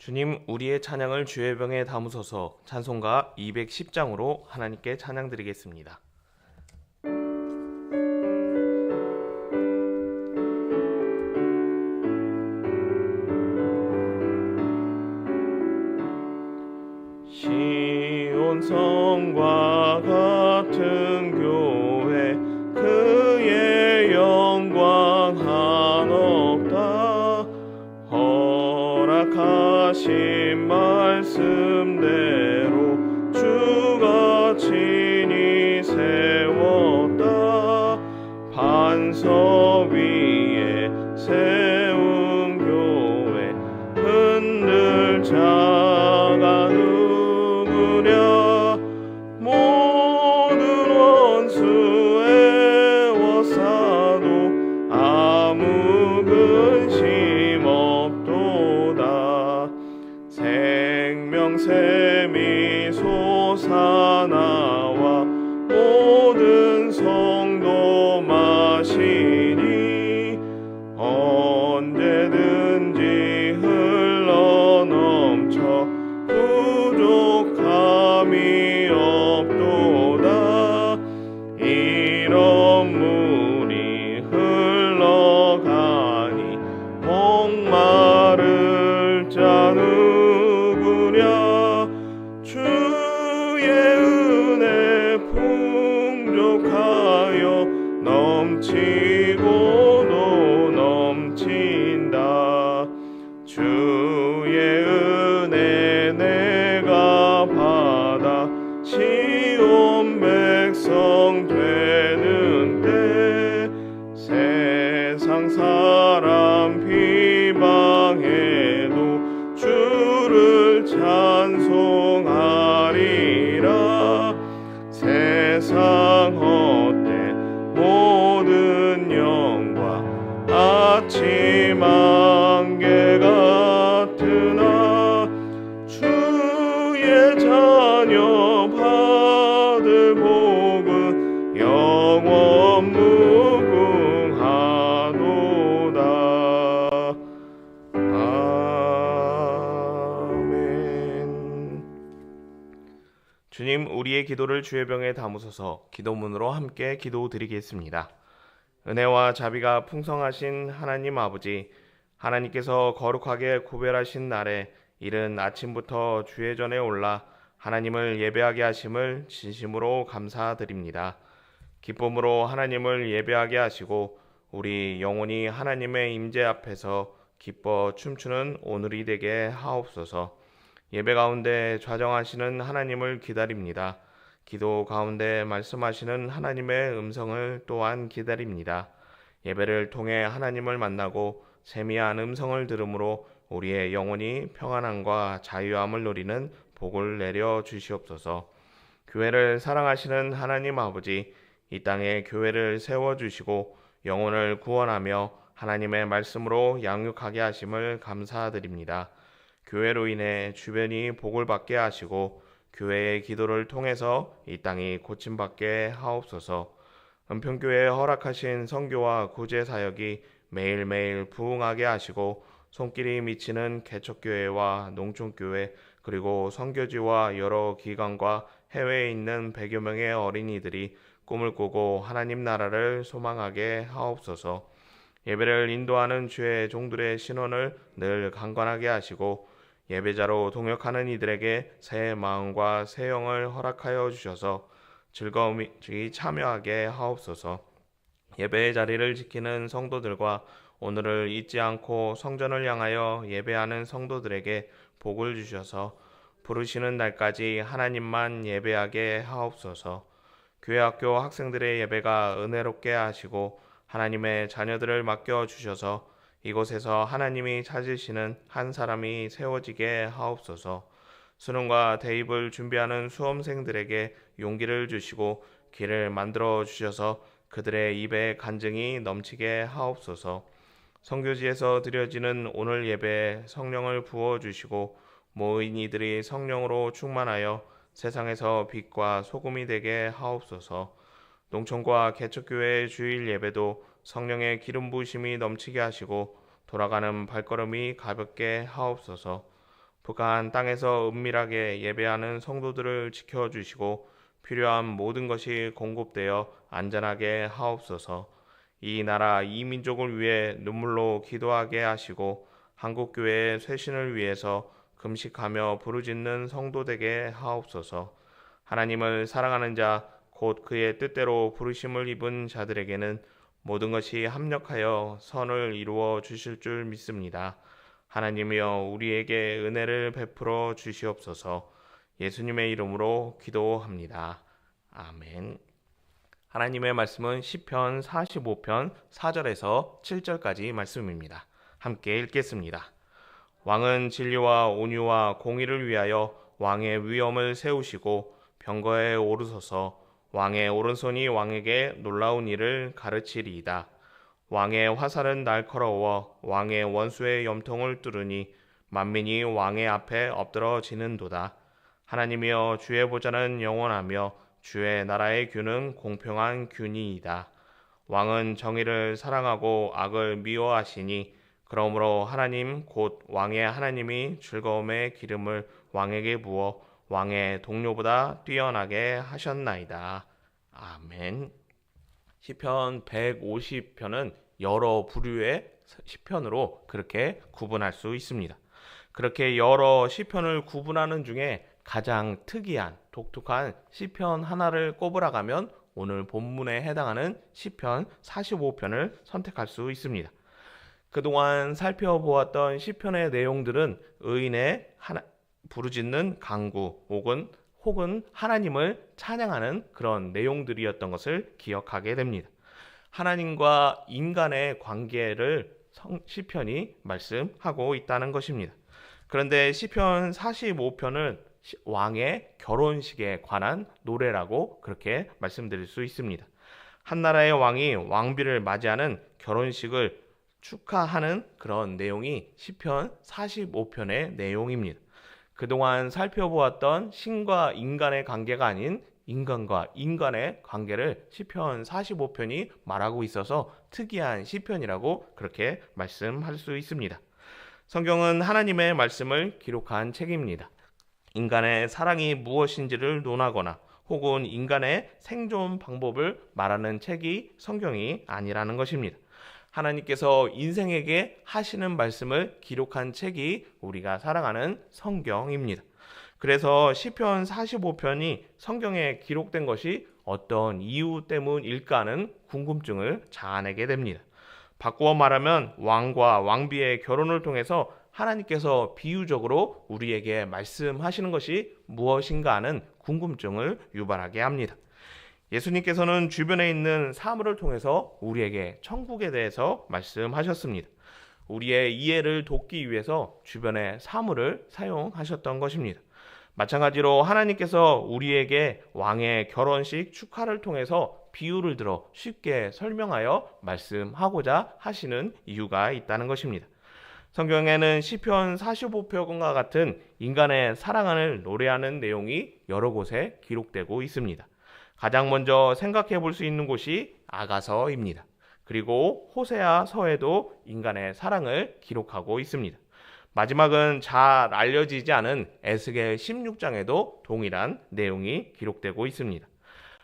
주님, 우리의 찬양을 주의 병에 담으소서. 찬송가 210장으로 하나님께 찬양 드리겠습니다. 시온 성과 같은 교회, 그의 영광 한없다. 허락하신 말씀대로 주가 친히 세웠다. 반석 위에 세운 교회, 흔들 자가 누구랴. 모든 원수 애워싸도 아무 근심 없도다. 생명샘이 솟아나와 모든 성도 마시니 언제든지 흘러넘쳐 부족함이 없도다. 이런 물이 흘러가니 목마를 자 누구랴. 주의 은혜 풍족하여 넘치고도 넘친다. 주의 은혜 내가 받아 시온 백성 되는 때, 세상 사람 비방해도 주를 찬송하리라. 세상 헛되 모든 영광 아침 안개 같으나, 주의 자녀 받을 복은 영원 무궁하도다. 아멘. 주님, 우리의 기도를 주의 병에 담으소서. 기도문으로 함께 기도드리겠습니다. 은혜와 자비가 풍성하신 하나님 아버지, 하나님께서 거룩하게 구별하신 날에 이른 아침부터 주의 전에 올라 하나님을 예배하게 하심을 진심으로 감사드립니다. 기쁨으로 하나님을 예배하게 하시고 우리 영혼이 하나님의 임재 앞에서 기뻐 춤추는 오늘이 되게 하옵소서. 예배 가운데 좌정하시는 하나님을 기다립니다. 기도 가운데 말씀하시는 하나님의 음성을 또한 기다립니다. 예배를 통해 하나님을 만나고 세미한 음성을 들음으로 우리의 영혼이 평안함과 자유함을 누리는 복을 내려 주시옵소서. 교회를 사랑하시는 하나님 아버지, 이 땅에 교회를 세워주시고 영혼을 구원하며 하나님의 말씀으로 양육하게 하심을 감사드립니다. 교회로 인해 주변이 복을 받게 하시고 교회의 기도를 통해서 이 땅이 고침받게 하옵소서. 은평교회에 허락하신 선교와 구제 사역이 매일매일 부흥하게 하시고 손길이 미치는 개척교회와 농촌교회, 그리고 선교지와 여러 기관과 해외에 있는 100여 명의 어린이들이 꿈을 꾸고 하나님 나라를 소망하게 하옵소서. 예배를 인도하는 주의 종들의 신원을 늘 강건하게 하시고 예배자로 동역하는 이들에게 새 마음과 새 영을 허락하여 주셔서 즐거움이 참여하게 하옵소서. 예배의 자리를 지키는 성도들과 오늘을 잊지 않고 성전을 향하여 예배하는 성도들에게 복을 주셔서 부르시는 날까지 하나님만 예배하게 하옵소서. 교회 학교 학생들의 예배가 은혜롭게 하시고 하나님의 자녀들을 맡겨 주셔서 이곳에서 하나님이 찾으시는 한 사람이 세워지게 하옵소서. 수능과 대입을 준비하는 수험생들에게 용기를 주시고 길을 만들어 주셔서 그들의 입에 간증이 넘치게 하옵소서. 선교지에서 드려지는 오늘 예배에 성령을 부어주시고 모인이들이 성령으로 충만하여 세상에서 빛과 소금이 되게 하옵소서. 농촌과 개척교회의 주일 예배도 성령의 기름 부으심이 넘치게 하시고 돌아가는 발걸음이 가볍게 하옵소서. 북한 땅에서 은밀하게 예배하는 성도들을 지켜주시고 필요한 모든 것이 공급되어 안전하게 하옵소서. 이 나라 이 민족을 위해 눈물로 기도하게 하시고 한국교회의 쇄신을 위해서 금식하며 부르짖는 성도 되게 하옵소서. 하나님을 사랑하는 자 곧 그의 뜻대로 부르심을 입은 자들에게는 모든 것이 합력하여 선을 이루어 주실 줄 믿습니다. 하나님이여 우리에게 은혜를 베풀어 주시옵소서. 예수님의 이름으로 기도합니다. 아멘. 하나님의 말씀은 시편 45편 4절에서 7절까지 말씀입니다. 함께 읽겠습니다. 왕은 진리와 온유와 공의를 위하여 왕의 위엄을 세우시고 병거에 오르소서. 왕의 오른손이 왕에게 놀라운 일을 가르치리이다. 왕의 화살은 날카로워 왕의 원수의 염통을 뚫으니 만민이 왕의 앞에 엎드러지는도다. 하나님이여 주의 보좌는 영원하며 주의 나라의 균은 공평한 균이이다. 왕은 정의를 사랑하고 악을 미워하시니 그러므로 하나님 곧 왕의 하나님이 즐거움의 기름을 왕에게 부어 왕의 동료보다 뛰어나게 하셨나이다. 아멘. 시편 150편은 여러 부류의 시편으로 그렇게 구분할 수 있습니다. 그렇게 여러 시편을 구분하는 중에 가장 특이한 독특한 시편 하나를 꼽으라가면 오늘 본문에 해당하는 시편 45편을 선택할 수 있습니다. 그동안 살펴보았던 시편의 내용들은 의인의 부르짖는 간구 혹은 하나님을 찬양하는 그런 내용들이었던 것을 기억하게 됩니다. 하나님과 인간의 관계를 시편이 말씀하고 있다는 것입니다. 그런데 시편 45편은 왕의 결혼식에 관한 노래라고 그렇게 말씀드릴 수 있습니다. 한 나라의 왕이 왕비를 맞이하는 결혼식을 축하하는 그런 내용이 시편 45편의 내용입니다. 그동안 살펴보았던 신과 인간의 관계가 아닌 인간과 인간의 관계를 시편 45편이 말하고 있어서 특이한 시편이라고 그렇게 말씀할 수 있습니다. 성경은 하나님의 말씀을 기록한 책입니다. 인간의 사랑이 무엇인지를 논하거나 혹은 인간의 생존 방법을 말하는 책이 성경이 아니라는 것입니다. 하나님께서 인생에게 하시는 말씀을 기록한 책이 우리가 사랑하는 성경입니다. 그래서 시편 45편이 성경에 기록된 것이 어떤 이유 때문일까 하는 궁금증을 자아내게 됩니다. 바꾸어 말하면 왕과 왕비의 결혼을 통해서 하나님께서 비유적으로 우리에게 말씀하시는 것이 무엇인가 하는 궁금증을 유발하게 합니다. 예수님께서는 주변에 있는 사물을 통해서 우리에게 천국에 대해서 말씀하셨습니다. 우리의 이해를 돕기 위해서 주변의 사물을 사용하셨던 것입니다. 마찬가지로 하나님께서 우리에게 왕의 결혼식 축하를 통해서 비유를 들어 쉽게 설명하여 말씀하고자 하시는 이유가 있다는 것입니다. 성경에는 시편 45편과 같은 인간의 사랑을 노래하는 내용이 여러 곳에 기록되고 있습니다. 가장 먼저 생각해 볼 수 있는 곳이 아가서입니다. 그리고 호세아서에도 인간의 사랑을 기록하고 있습니다. 마지막은 잘 알려지지 않은 에스겔 16장에도 동일한 내용이 기록되고 있습니다.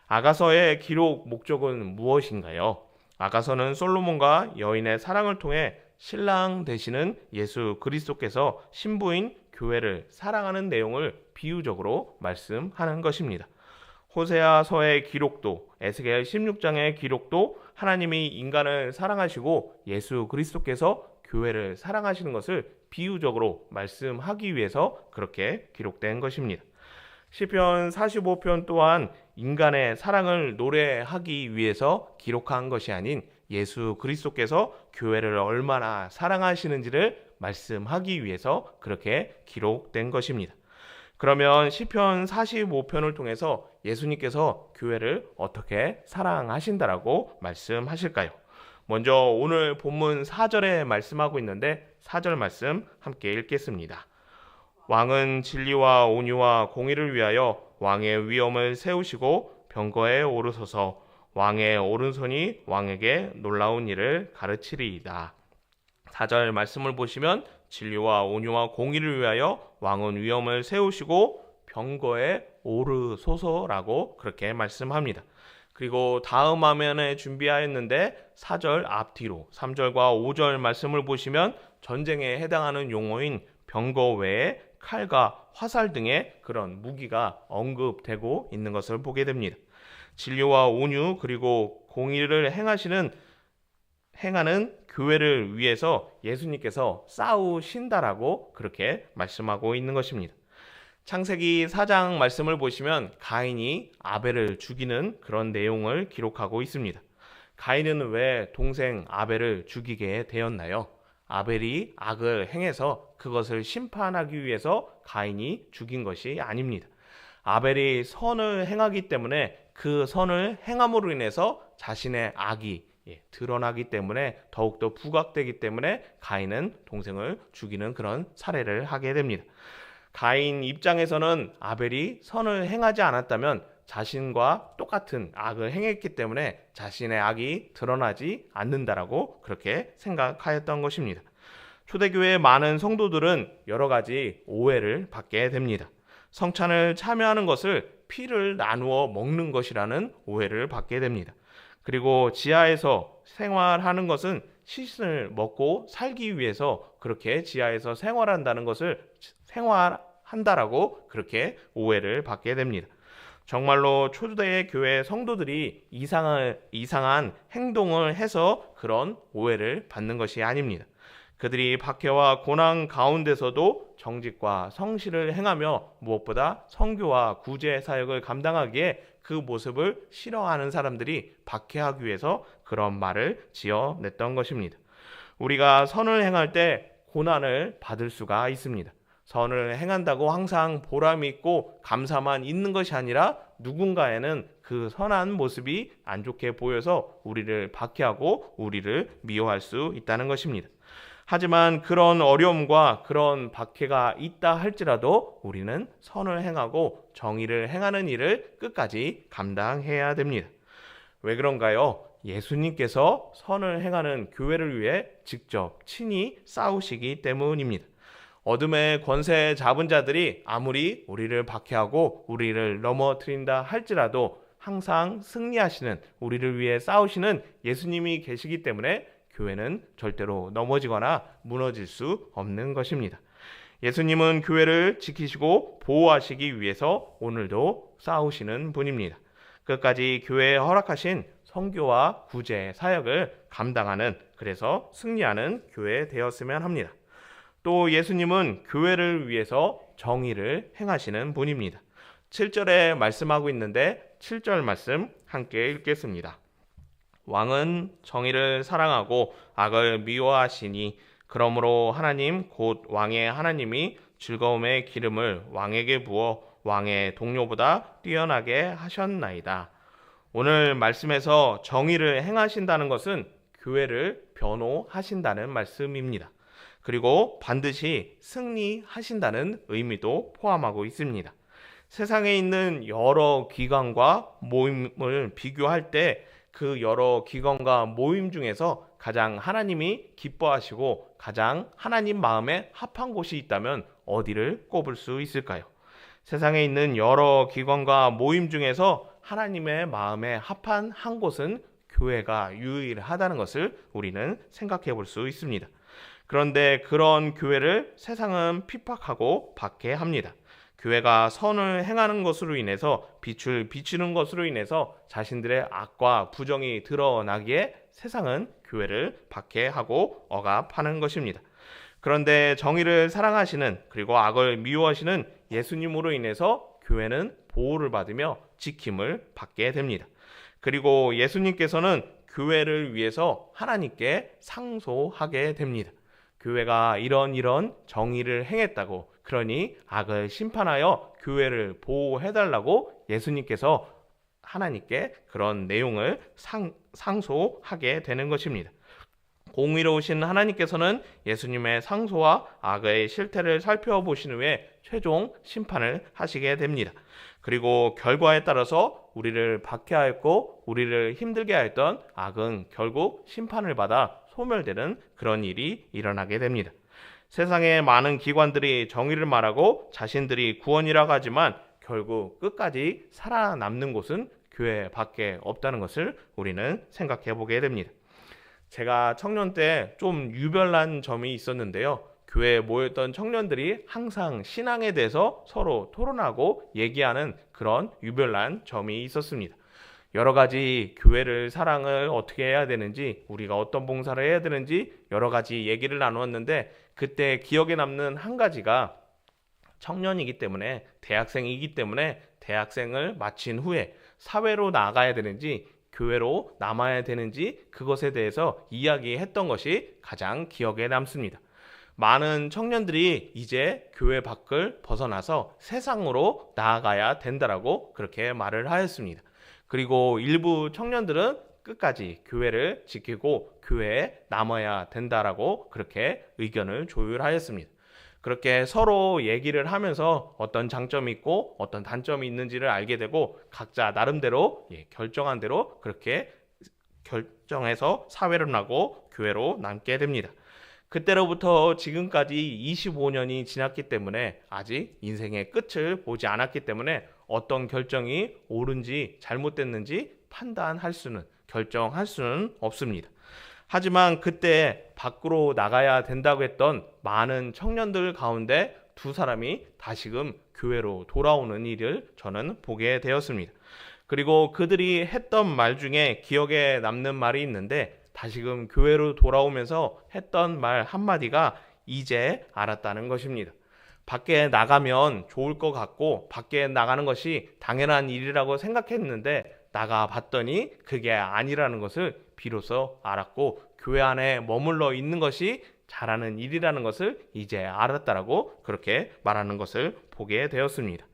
아가서의 기록 목적은 무엇인가요? 아가서는 솔로몬과 여인의 사랑을 통해 신랑 되시는 예수 그리스도께서 신부인 교회를 사랑하는 내용을 비유적으로 말씀하는 것입니다. 호세아서의 기록도 에스겔 16장의 기록도 하나님이 인간을 사랑하시고 예수 그리스도께서 교회를 사랑하시는 것을 비유적으로 말씀하기 위해서 그렇게 기록된 것입니다. 시편 45편 또한 인간의 사랑을 노래하기 위해서 기록한 것이 아닌 예수 그리스도께서 교회를 얼마나 사랑하시는지를 말씀하기 위해서 그렇게 기록된 것입니다. 그러면 시편 45편을 통해서 예수님께서 교회를 어떻게 사랑하신다라고 말씀하실까요? 먼저 오늘 본문 4절에 말씀하고 있는데 4절 말씀 함께 읽겠습니다. 왕은 진리와 온유와 공의를 위하여 왕의 위엄을 세우시고 병거에 오르소서. 왕의 오른손이 왕에게 놀라운 일을 가르치리이다. 4절 말씀을 보시면 진리와 온유와 공의를 위하여 왕은 위엄을 세우시고 병거에 오르소서라고 그렇게 말씀합니다. 그리고 다음 화면에 준비하였는데 4절 앞뒤로 3절과 5절 말씀을 보시면 전쟁에 해당하는 용어인 병거 외에 칼과 화살 등의 그런 무기가 언급되고 있는 것을 보게 됩니다. 진리와 온유 그리고 공의를 행하는 교회를 위해서 예수님께서 싸우신다라고 그렇게 말씀하고 있는 것입니다. 창세기 4장 말씀을 보시면 가인이 아벨을 죽이는 그런 내용을 기록하고 있습니다. 가인은 왜 동생 아벨을 죽이게 되었나요? 아벨이 악을 행해서 그것을 심판하기 위해서 가인이 죽인 것이 아닙니다. 아벨이 선을 행하기 때문에 그 선을 행함으로 인해서 자신의 악이 드러나기 때문에 더욱더 부각되기 때문에 가인은 동생을 죽이는 그런 살해를 하게 됩니다. 가인 입장에서는 아벨이 선을 행하지 않았다면 자신과 똑같은 악을 행했기 때문에 자신의 악이 드러나지 않는다라고 그렇게 생각하였던 것입니다. 초대교회의 많은 성도들은 여러 가지 오해를 받게 됩니다. 성찬을 참여하는 것을 피를 나누어 먹는 것이라는 오해를 받게 됩니다. 그리고 지하에서 생활하는 것은 시신을 먹고 살기 위해서 그렇게 지하에서 생활한다는 것을 생활한다라고 그렇게 오해를 받게 됩니다. 정말로 초대의 교회 성도들이 이상한 행동을 해서 그런 오해를 받는 것이 아닙니다. 그들이 박해와 고난 가운데서도 정직과 성실을 행하며 무엇보다 선교와 구제 사역을 감당하기에 그 모습을 싫어하는 사람들이 박해하기 위해서 그런 말을 지어냈던 것입니다. 우리가 선을 행할 때 고난을 받을 수가 있습니다. 선을 행한다고 항상 보람이 있고 감사만 있는 것이 아니라 누군가에는 그 선한 모습이 안 좋게 보여서 우리를 박해하고 우리를 미워할 수 있다는 것입니다. 하지만 그런 어려움과 그런 박해가 있다 할지라도 우리는 선을 행하고 정의를 행하는 일을 끝까지 감당해야 됩니다. 왜 그런가요? 예수님께서 선을 행하는 교회를 위해 직접 친히 싸우시기 때문입니다. 어둠의 권세 잡은 자들이 아무리 우리를 박해하고 우리를 넘어뜨린다 할지라도 항상 승리하시는, 우리를 위해 싸우시는 예수님이 계시기 때문에 교회는 절대로 넘어지거나 무너질 수 없는 것입니다. 예수님은 교회를 지키시고 보호하시기 위해서 오늘도 싸우시는 분입니다. 끝까지 교회에 허락하신 선교와 구제 사역을 감당하는, 그래서 승리하는 교회 되었으면 합니다. 또 예수님은 교회를 위해서 정의를 행하시는 분입니다. 7절에 말씀하고 있는데 7절 말씀 함께 읽겠습니다. 왕은 정의를 사랑하고 악을 미워하시니 그러므로 하나님 곧 왕의 하나님이 즐거움의 기름을 왕에게 부어 왕의 동료보다 뛰어나게 하셨나이다. 오늘 말씀에서 정의를 행하신다는 것은 교회를 변호하신다는 말씀입니다. 그리고 반드시 승리하신다는 의미도 포함하고 있습니다. 세상에 있는 여러 기관과 모임을 비교할 때 그 여러 기관과 모임 중에서 가장 하나님이 기뻐하시고 가장 하나님 마음에 합한 곳이 있다면 어디를 꼽을 수 있을까요? 세상에 있는 여러 기관과 모임 중에서 하나님의 마음에 합한 한 곳은 교회가 유일하다는 것을 우리는 생각해 볼 수 있습니다. 그런데 그런 교회를 세상은 핍박하고 박해합니다. 교회가 선을 행하는 것으로 인해서 빛을 비추는 것으로 인해서 자신들의 악과 부정이 드러나기에 세상은 교회를 박해하고 억압하는 것입니다. 그런데 정의를 사랑하시는, 그리고 악을 미워하시는 예수님으로 인해서 교회는 보호를 받으며 지킴을 받게 됩니다. 그리고 예수님께서는 교회를 위해서 하나님께 상소하게 됩니다. 교회가 이런 정의를 행했다고, 그러니 악을 심판하여 교회를 보호해달라고 예수님께서 하나님께 그런 내용을 상소하게 되는 것입니다. 공의로우신 하나님께서는 예수님의 상소와 악의 실태를 살펴보신 후에 최종 심판을 하시게 됩니다. 그리고 결과에 따라서 우리를 박해하였고 우리를 힘들게 하였던 악은 결국 심판을 받아 소멸되는 그런 일이 일어나게 됩니다. 세상의 많은 기관들이 정의를 말하고 자신들이 구원이라고 하지만 결국 끝까지 살아남는 곳은 교회밖에 없다는 것을 우리는 생각해 보게 됩니다. 제가 청년 때 좀 유별난 점이 있었는데요. 교회에 모였던 청년들이 항상 신앙에 대해서 서로 토론하고 얘기하는 그런 유별난 점이 있었습니다. 여러 가지 교회를 사랑을 어떻게 해야 되는지, 우리가 어떤 봉사를 해야 되는지 여러 가지 얘기를 나누었는데, 그때 기억에 남는 한 가지가 청년이기 때문에, 대학생이기 때문에 대학생을 마친 후에 사회로 나가야 되는지 교회로 남아야 되는지 그것에 대해서 이야기했던 것이 가장 기억에 남습니다. 많은 청년들이 이제 교회 밖을 벗어나서 세상으로 나아가야 된다라고 그렇게 말을 하였습니다. 그리고 일부 청년들은 끝까지 교회를 지키고 교회에 남아야 된다라고 그렇게 의견을 조율하였습니다. 그렇게 서로 얘기를 하면서 어떤 장점이 있고 어떤 단점이 있는지를 알게 되고 각자 나름대로 결정한 대로 그렇게 결정해서 사회로 나고 교회로 남게 됩니다. 그때로부터 지금까지 25년이 지났기 때문에 아직 인생의 끝을 보지 않았기 때문에 어떤 결정이 옳은지 잘못됐는지 결정할 수는 없습니다. 하지만 그때 밖으로 나가야 된다고 했던 많은 청년들 가운데 두 사람이 다시금 교회로 돌아오는 일을 저는 보게 되었습니다. 그리고 그들이 했던 말 중에 기억에 남는 말이 있는데, 다시금 교회로 돌아오면서 했던 말 한마디가 이제 알았다는 것입니다. 밖에 나가면 좋을 것 같고 밖에 나가는 것이 당연한 일이라고 생각했는데 나가 봤더니 그게 아니라는 것을 비로소 알았고 교회 안에 머물러 있는 것이 잘하는 일이라는 것을 이제 알았다라고 그렇게 말하는 것을 보게 되었습니다.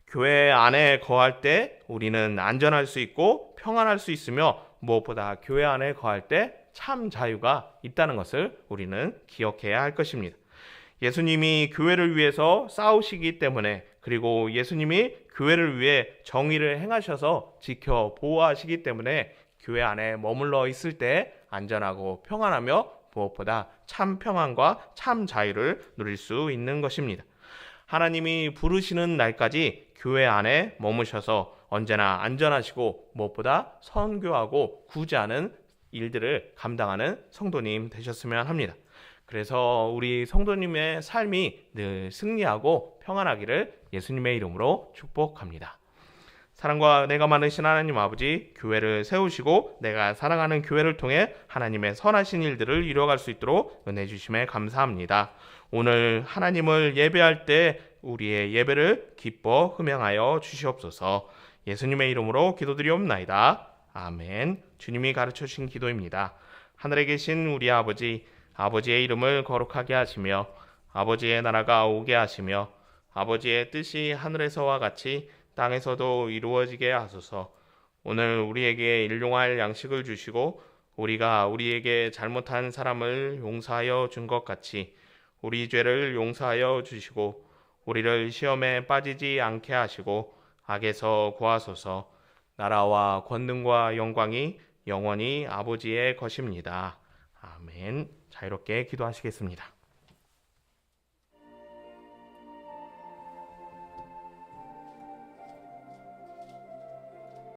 교회 안에 거할 때 우리는 안전할 수 있고 평안할 수 있으며 무엇보다 교회 안에 거할 때 참 자유가 있다는 것을 우리는 기억해야 할 것입니다. 예수님이 교회를 위해서 싸우시기 때문에, 그리고 예수님이 교회를 위해 정의를 행하셔서 지켜 보호하시기 때문에 교회 안에 머물러 있을 때 안전하고 평안하며 무엇보다 참 평안과 참 자유를 누릴 수 있는 것입니다. 하나님이 부르시는 날까지 교회 안에 머무셔서 언제나 안전하시고 무엇보다 선교하고 구제하는 일들을 감당하는 성도님 되셨으면 합니다. 그래서 우리 성도님의 삶이 늘 승리하고 평안하기를 예수님의 이름으로 축복합니다. 사랑과 은혜가 많으신 하나님 아버지, 교회를 세우시고 내가 사랑하는 교회를 통해 하나님의 선하신 일들을 이루어갈 수 있도록 은혜 주심에 감사합니다. 오늘 하나님을 예배할 때 우리의 예배를 기뻐 흠양하여 주시옵소서. 예수님의 이름으로 기도드리옵나이다. 아멘. 주님이 가르쳐 주신 기도입니다. 하늘에 계신 우리 아버지, 아버지의 이름을 거룩하게 하시며 아버지의 나라가 오게 하시며 아버지의 뜻이 하늘에서와 같이 땅에서도 이루어지게 하소서. 오늘 우리에게 일용할 양식을 주시고 우리가 우리에게 잘못한 사람을 용서하여 준 것 같이 우리 죄를 용서하여 주시고 우리를 시험에 빠지지 않게 하시고 악에서 구하소서. 나라와 권능과 영광이 영원히 아버지의 것입니다. 아멘. 자유롭게 기도하시겠습니다.